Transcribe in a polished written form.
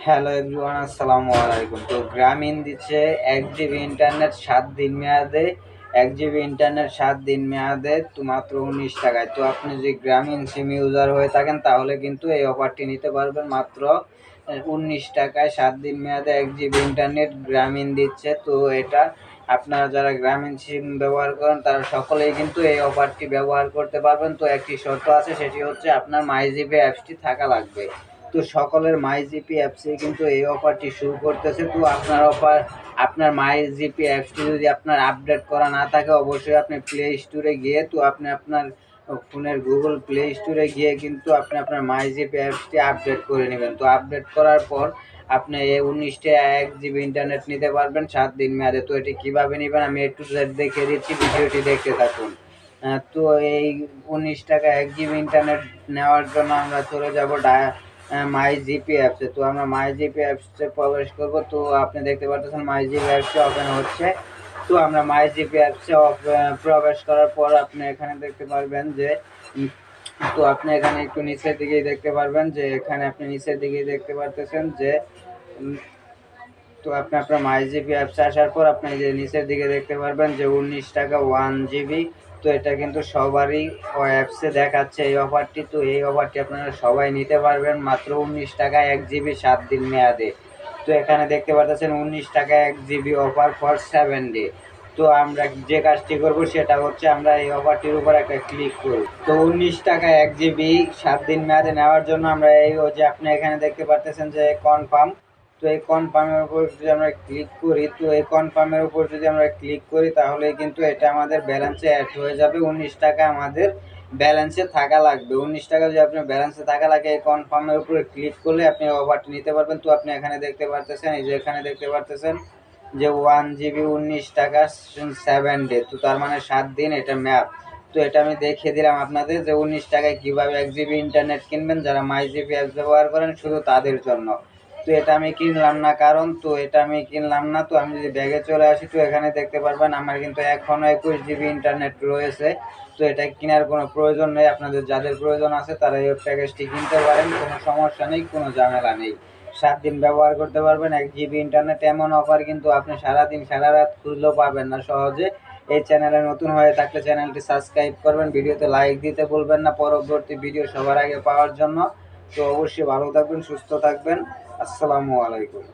Hello everyone, আসসালামু আলাইকুম। তো গ্রামীণ দিচ্ছে 1 জিবি ইন্টারনেট 7 দিন মেয়াদে। 1 জিবি ইন্টারনেট 7 দিন মেয়াদে তো মাত্র 19 টাকায়। তো আপনি যদি গ্রামীণ সিম ইউজার হয়ে থাকেন তাহলে কিন্তু এই অফারটি নিতে পারবেন মাত্র 19 টাকায়। 7 দিন মেয়াদে 1 জিবি ইন্টারনেট গ্রামীণ দিচ্ছে। তো এটা আপনারা যারা গ্রামীণ সিম ব্যবহার করেন তারা সকলেই কিন্তু এই অফারটি ব্যবহার করতে পারবেন। তো একটি শর্ত আছে, সেটি হচ্ছে আপনার মাইজিপি অ্যাপসটি থাকা লাগবে। তো সকলের মাইজিপি অ্যাপসে কিন্তু এই অফারটি শুরু করতেছে। তো আপনার মাইজিপি অ্যাপসটি যদি আপনার আপডেট করা না থাকে, অবশ্যই আপনি প্লে স্টোরে গিয়ে আপনি আপনার ফোনের গুগল প্লে স্টোরে গিয়ে কিন্তু আপনি আপনার মাইজিপি অ্যাপসটি আপডেট করে নেবেন। তো আপডেট করার পর আপনি এই 19 টাকা 1 জিবি ইন্টারনেট নিতে পারবেন 7 দিন মেয়াদে। তো এটি কীভাবে নেবেন আমি একটু দেখিয়ে দিচ্ছি, ভিডিওটি দেখতে থাকুন। তো এই 19 টাকা 1 জিবি ইন্টারনেট নেওয়ার জন্য আমরা চলে যাব মাই জিপি অ্যাপসে। তো আমরা মাই জিপি অ্যাপসে প্রবেশ করব। তো আপনি দেখতে পাচ্ছেন মাই জিপি অ্যাপসে ওপেন হচ্ছে। তো আমরা মাই জিপি অ্যাপসে প্রবেশ করার পর আপনি এখানে দেখতে পারবেন যে তো আপনি এখানে একটু নিচের দিকেই দেখতে পারবেন যে এখানে আপনি নিচের দিকেই দেখতে পারতেছেন যে তো আপনি আপনার মাই জিপি অ্যাপসে আসার পর আপনি যে নিচের দিকে দেখতে পারবেন যে 19 টাকা 1 জিবি। তো এটা কিন্তু সবারই অ্যাপসে দেখাচ্ছে এই অফারটি। তো এই অফারটি আপনারা সবাই নিতে পারবেন মাত্র 19 টাকায় 1 জিবি 7 দিন মেয়াদে। তো এখানে দেখতে পাচ্ছেন 19 টাকা 1 জিবি অফার ফর 7 ডে। তো আমরা যে কাজটি করব সেটা হচ্ছে আমরা এই অফারটির উপর একটা ক্লিক করব। তো 19 টাকা 1 জিবি 7 দিন মেয়াদে নেওয়ার জন্য আমরা এই যে আপনি এখানে দেখতে পাচ্ছেন যে কনফার্ম। তো এই কনফার্মের উপর যদি আমরা ক্লিক করি, তো এই কনফার্মের উপর যদি আমরা ক্লিক করি তাহলে কিন্তু এটা আমাদের ব্যালেন্সে অ্যাড হয়ে যাবে। 19 টাকা আমাদের ব্যালেন্সে থাকা লাগবে। 19 টাকা যদি আপনার ব্যালেন্সে থাকা লাগে, এই কনফার্মের উপরে ক্লিক করলে আপনি অফারটি নিতে পারবেন। তো আপনি এখানে দেখতে পারতেছেন, এই যে এখানে দেখতে পারতেছেন যে 1 জিবি 19 টাকা 7 ডে। তো তার মানে 7 দিন এটা মেয়াদ। তো এটা আমি দেখিয়ে দিলাম আপনাদের যে 19 টাকায় কীভাবে 1 জিবি ইন্টারনেট কিনবেন যারা মাই জিপি অ্যাপস ব্যবহার করেন শুধু তাদের জন্য। তো এটা আমি কিনলাম না, কারণ তো এটা আমি কিনলাম না। তো আমি যদি ব্যাগে চলে আসি, তো এখানে দেখতে পারবেন আমার কিন্তু এখনও 21 জিবি ইন্টারনেট রয়েছে। তো এটা কেনার কোনো প্রয়োজন নেই। আপনাদের যাদের প্রয়োজন আছে তারা এই প্যাকেজটি কিনতে পারেন, কোনো সমস্যা নেই, কোনো ঝামেলা নেই। 7 দিন ব্যবহার করতে পারবেন 1 জিবি ইন্টারনেট। এমন অফার কিন্তু আপনি সারাদিন সারা রাত খুঁজলেও পাবেন না সহজে। এই চ্যানেলে নতুন হয়ে থাকলে চ্যানেলটি সাবস্ক্রাইব করবেন, ভিডিওতে লাইক দিতে ভুলবেন না পরবর্তী ভিডিও সবার আগে পাওয়ার জন্য। তো অবশ্যই ভালো থাকবেন, সুস্থ থাকবেন। আসসালামু আলাইকুম।